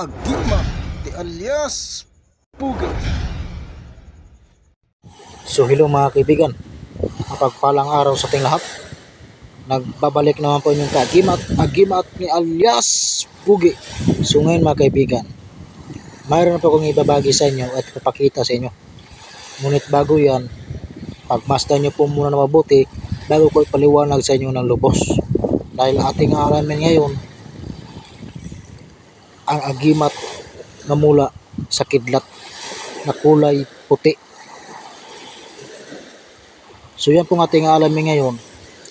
Agima de alias Pugi. So hello mga kaibigan, mapagpalang araw sa ating lahat. Nagbabalik naman po inyong agimat ni alias Pugi. So ngayon mga kaibigan, mayroon na po akong ibabagi sa inyo at ipapakita sa inyo. Ngunit bago yan, pagmasdan nyo po muna na mabuti bago ko ipaliwanag sa inyo ng lubos. Dahil ating alamin ngayon ang agimat na mula sa kidlat na kulay puti. So yan pong ating alamin ngayon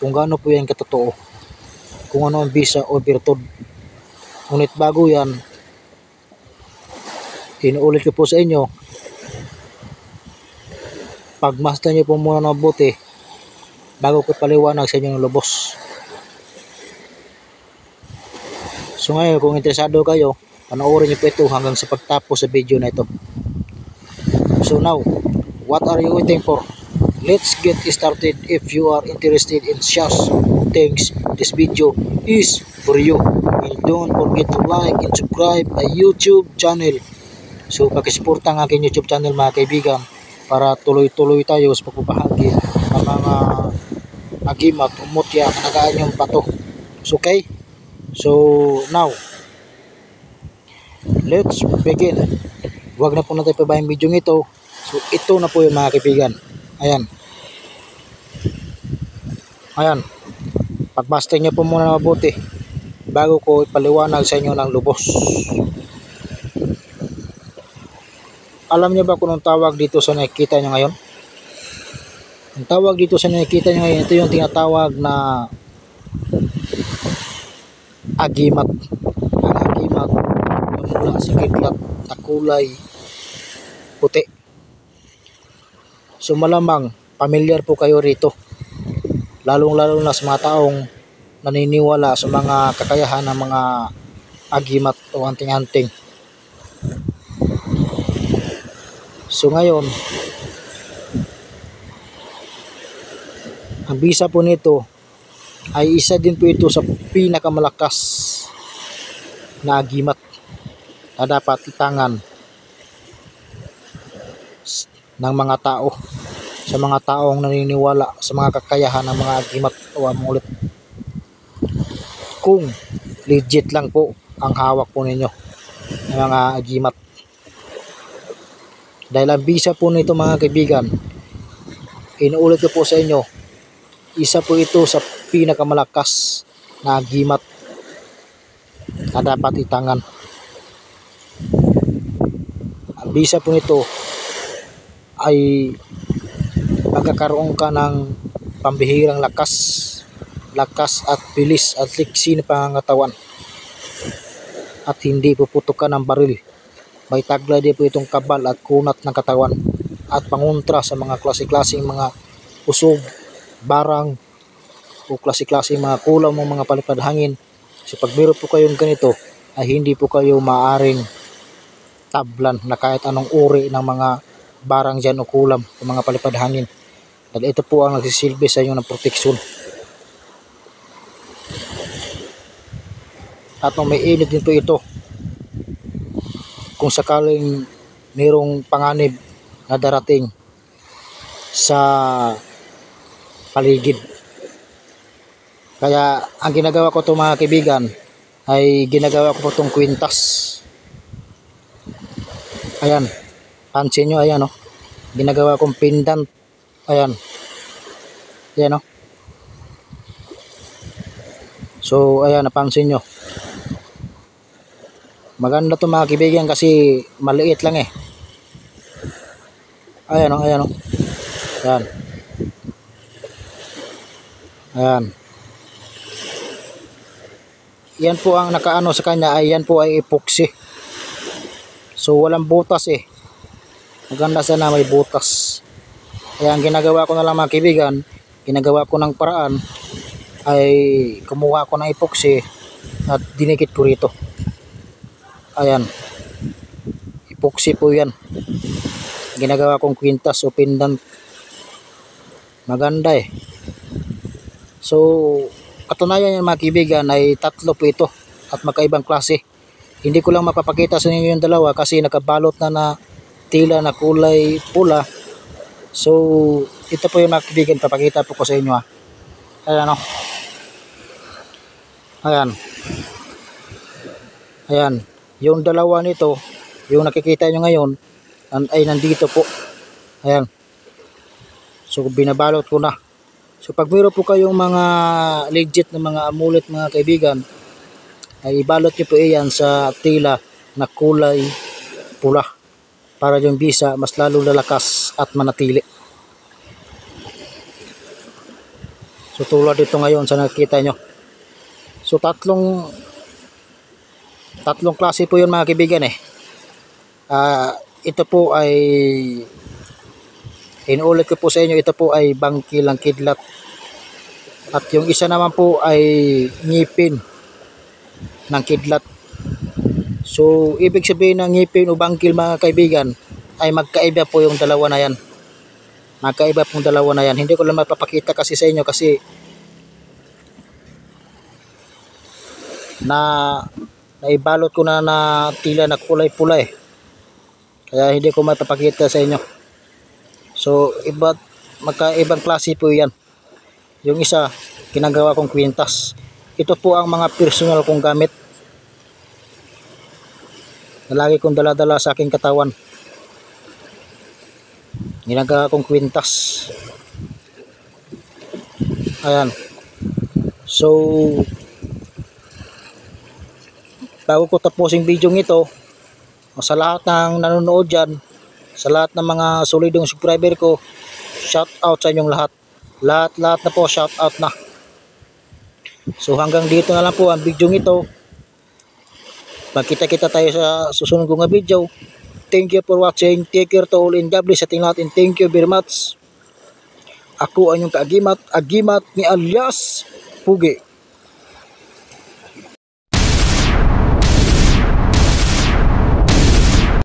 kung gaano po yan katotoo, kung ano ang bisa o virtud. Ngunit bago yan, inuulit ko po sa inyo, pagmasdan nyo po muna ng mabuti bago ko paliwanag sa inyo ng lubos. So ngayon, kung interesado kayo, panoorin nyo po ito hanggang sa pagtapos sa video na ito. So now, what are you waiting for? Let's get started. If you are interested in such things, this video is for you. And don't forget to like and subscribe my YouTube channel. So pakisuporta ang aking YouTube channel mga kaibigan para tuloy-tuloy tayo sa pagbabahagi ng mga agimat o mutya na nagaanyong pato. So, okay? So now, let's begin. Huwag na po natin pabayang video ito. So ito na po yung mga kaibigan. Ayan. Ayan. Pagmasdan nyo po muna na mabuti bago ko ipaliwanag sa inyo ng lubos. Alam niyo ba kung anong tawag dito sa nakikita nyo ngayon? Ang tawag dito sa nakikita nyo ngayon, ito yung tinatawag na agimat. Ang agimat yung mula sa kidlat na kulay puti. So malamang pamilyar po kayo rito, lalong-lalo na sa mga taong naniniwala sa mga kakayahan ng mga agimat o anting-anting. So ngayon, ang bisa po nito ay isa din po ito sa pinakamalakas na agimat na dapat itangan ng mga tao, sa mga taong naniniwala sa mga kakayahan ng mga agimat o amulet. Kung legit lang po ang hawak po ninyo ng mga agimat. Dahil ang bisa po nito mga kaibigan, inuulit ko po sa inyo, isa po ito sa pinakamalakas na agimat na dapat itangan. Ang bisa po nito ay magkakaroon ka ng pambihirang lakas at bilis at liksi ng pangangatawan at hindi puputukan ng baril. May taglay din po itong kabal at kunat ng katawan at pangontra sa mga klase-klaseng mga usog, barang o klase-klaseng mga kulam o mga palipad hangin. So pag meron po kayong ganito ay hindi po kayo maaring tablan na kahit anong uri ng mga barang dyan o kulam o mga palipad hangin. Dahil ito po ang nagsisilbi sa inyo ng proteksyon. At may init din po ito kung sakaling mayroong panganib na darating sa paligid. Kaya ang ginagawa ko ito mga kaibigan ay ginagawa ko po itong kwintas. Ayan, pansin nyo, ayan o, ginagawa kong pendant. Ayan, ayan o. So ayan, napansin nyo, maganda to mga kaibigan kasi maliit lang eh. Ayan o, ayan o. Ayan. Ayan. Yan po ang nakaano sa kanya, ay yan po ay epoxy. So walang butas eh. Maganda sana may butas. Kaya ang ginagawa ko na lang mga kaibigan, ginagawa ko ng paraan ay kumuha ko ng epoxy at dinikit ko rito. Ayan. Epoxy po yan. Ginagawa kong kwintas o pendant. Maganda eh. So katunayan yan mga kaibigan ay tatlo po ito at magkaibang klase. Hindi ko lang mapapakita sa inyo yung dalawa kasi nakabalot na tila na kulay pula. So, ito po yung mga kaibigan, papakita po ko sa inyo. Ayan o. Ayan. Ayan. Yung dalawa nito, yung nakikita nyo ngayon, ay nandito po. Ayan. So, binabalot ko na. So, pag meron po kayong mga legit na mga amulet mga kaibigan, ay ibalot nyo po iyan sa tila na kulay pula para yung bisa mas lalo lalakas at manatili. So, tulad dito ngayon sa nakikita nyo. So, tatlong klase po yun mga kaibigan eh. Ito po ay inuulit ko po sa inyo, ito po ay bangkilang kidlat. At yung isa naman po ay ngipin ng kidlat. So, ibig sabihin ng ngipin o bangkil mga kaibigan ay magkaiba po yung dalawa na yan. Magkaiba pong dalawa na yan. Hindi ko lang mapapakita kasi sa inyo kasi naibalot ko na tila na kulay pula eh. Kaya hindi ko mapapakita sa inyo. So, magkaibang klase po yan. Yung isa, ginagawa kong kwintas. Ito po ang mga personal kong gamit na lagi kong dala-dala sa aking katawan. Ginagawa kong kwintas. Ayan. So, bago ko tapusin video ito, sa lahat ng nanonood dyan, sa lahat ng mga solidong subscriber ko, shout out sa inyong lahat. Lahat na po, shout out na. So hanggang dito na lang po ang video ito. Magkita-kita tayo sa susunod kong video. Thank you for watching. Take care to all in God bless sa ating lahat and thank you very much. Ako ang inyong kaagimat, agimat ni alias Pugi.